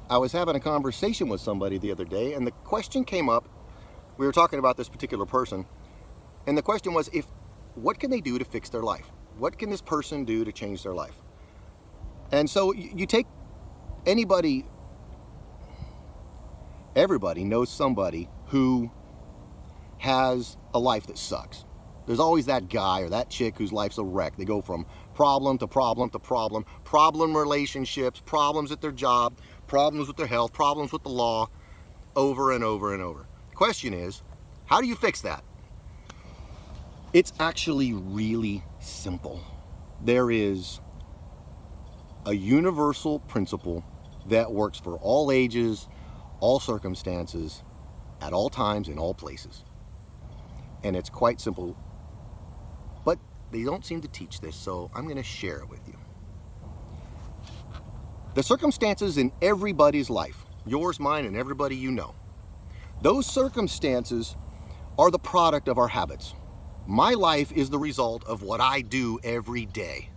I was having a conversation with somebody the other day, and the question came up. We were talking about this particular person, and the question was, what can they do to fix their life? What can this person do to change their life? And so you take anybody, everybody knows somebody who has a life that sucks. There's always that guy or that chick whose life's a wreck. They go from problem to problem to problem relationships, problems at their job, problems with their health, problems with the law, over and over and over. The question is, how do you fix that? It's actually really simple. There is a universal principle that works for all ages, all circumstances, at all times, in all places. And it's quite simple, but they don't seem to teach this, so I'm going to share it with you. The circumstances in everybody's life, yours, mine, and everybody you know, those circumstances are the product of our habits. My life is the result of what I do every day.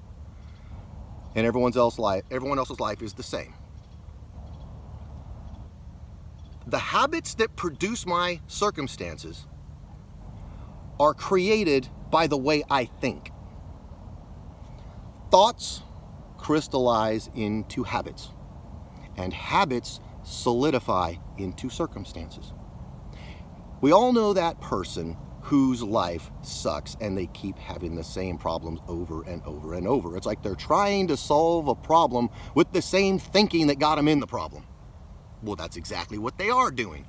And everyone else's life is the same. The habits that produce my circumstances are created by the way I think. Thoughts crystallize into habits, and habits solidify into circumstances. We all know that person whose life sucks and they keep having the same problems over and over and over. It's like they're trying to solve a problem with the same thinking that got them in the problem. Well, that's exactly what they are doing,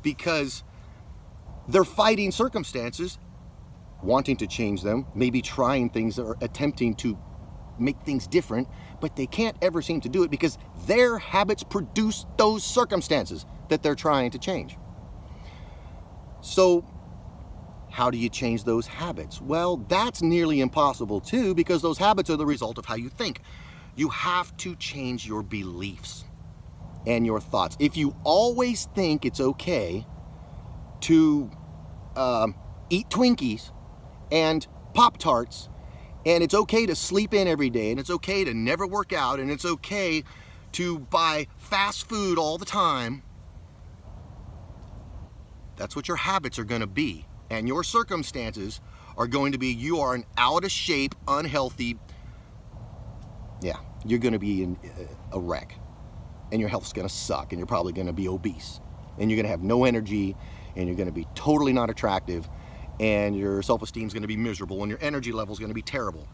because they're fighting circumstances, wanting to change them, maybe trying things or attempting to make things different, but they can't ever seem to do it because their habits produce those circumstances that they're trying to change. So how do you change those habits? Well, that's nearly impossible too, because those habits are the result of how you think. You have to change your beliefs and your thoughts. If you always think it's okay to eat Twinkies and Pop-Tarts, and it's okay to sleep in every day, and it's okay to never work out, and it's okay to buy fast food all the time, that's what your habits are going to be. And your circumstances are going to be, you are an out of shape, unhealthy, you're going to be in a wreck. And your health's going to suck, and you're probably going to be obese. And you're going to have no energy, and you're going to be totally not attractive, and your self-esteem's going to be miserable, and your energy level's going to be terrible.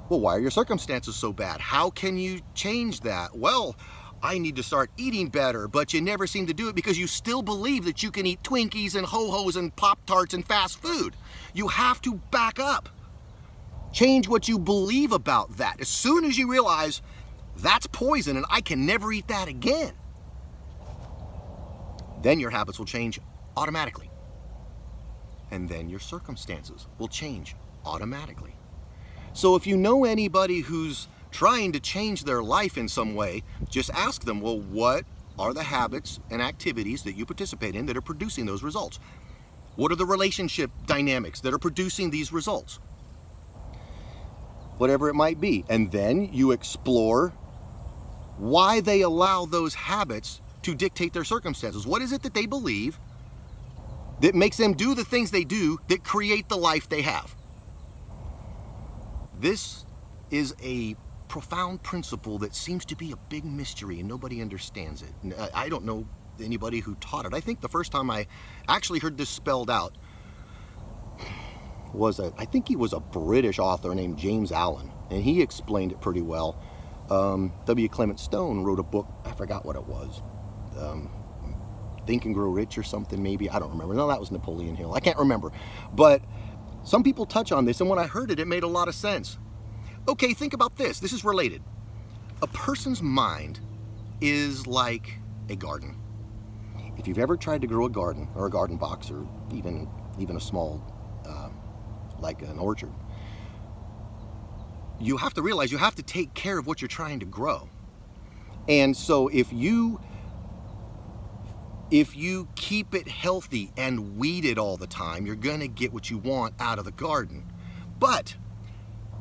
Well, why are your circumstances so bad? How can you change that? Well, I need to start eating better, but you never seem to do it because you still believe that you can eat Twinkies and Ho-Hos and Pop-Tarts and fast food. You have to back up. Change what you believe about that. As soon as you realize that's poison and I can never eat that again, then your habits will change automatically. And then your circumstances will change automatically. So if you know anybody who's trying to change their life in some way, just ask them, well, what are the habits and activities that you participate in that are producing those results? What are the relationship dynamics that are producing these results? Whatever it might be. And then you explore why they allow those habits to dictate their circumstances. What is it that they believe that makes them do the things they do that create the life they have? This is a profound principle that seems to be a big mystery and nobody understands it. I don't know anybody who taught it. I think the first time I actually heard this spelled out was I think he was a British author named James Allen, and he explained it pretty well. W. Clement Stone wrote a book, I forgot what it was, Think and Grow Rich or something maybe, I don't remember. No, that was Napoleon Hill, I can't remember. But some people touch on this, and when I heard it, it made a lot of sense. Okay, think about this. This is related. A person's mind is like a garden. If you've ever tried to grow a garden, or a garden box, or even a small, like an orchard, you have to realize you have to take care of what you're trying to grow. And so if you keep it healthy and weed it all the time, you're going to get what you want out of the garden. But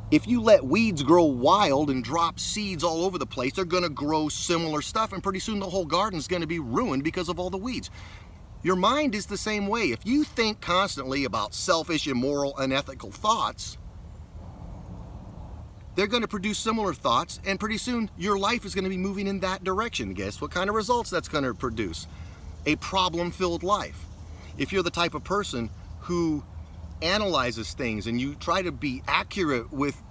If you let weeds grow wild and drop seeds all over the place, they're going to grow similar stuff, and pretty soon the whole garden's going to be ruined because of all the weeds. Your mind is the same way. If you think constantly about selfish, immoral, unethical thoughts, they're going to produce similar thoughts, and pretty soon your life is going to be moving in that direction. Guess what kind of results that's going to produce? A problem-filled life. If you're the type of person who analyzes things and you try to be accurate with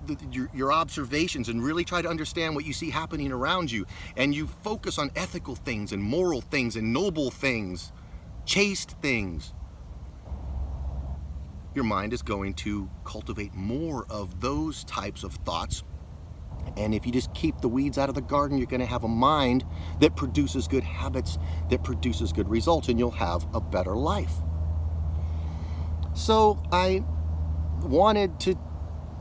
your observations and really try to understand what you see happening around you, and you focus on ethical things and moral things and noble things, chaste things, your mind is going to cultivate more of those types of thoughts. And if you just keep the weeds out of the garden, you're going to have a mind that produces good habits, that produces good results, and you'll have a better life. So I wanted to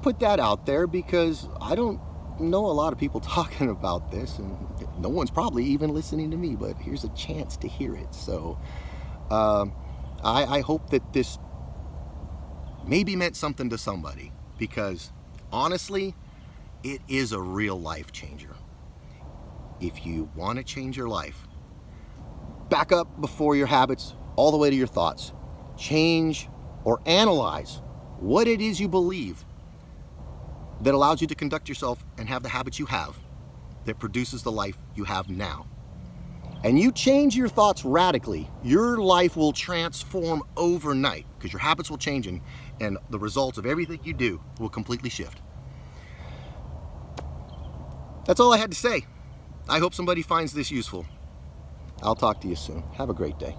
put that out there because I don't know a lot of people talking about this, and no one's probably even listening to me, but here's a chance to hear it. So I hope that this maybe meant something to somebody, because honestly, it is a real life changer. If you want to change your life, back up before your habits all the way to your thoughts. Change or analyze what it is you believe that allows you to conduct yourself and have the habits you have that produces the life you have now. And you change your thoughts radically, your life will transform overnight, because your habits will change, and the results of everything you do will completely shift. That's all I had to say. I hope somebody finds this useful. I'll talk to you soon. Have a great day.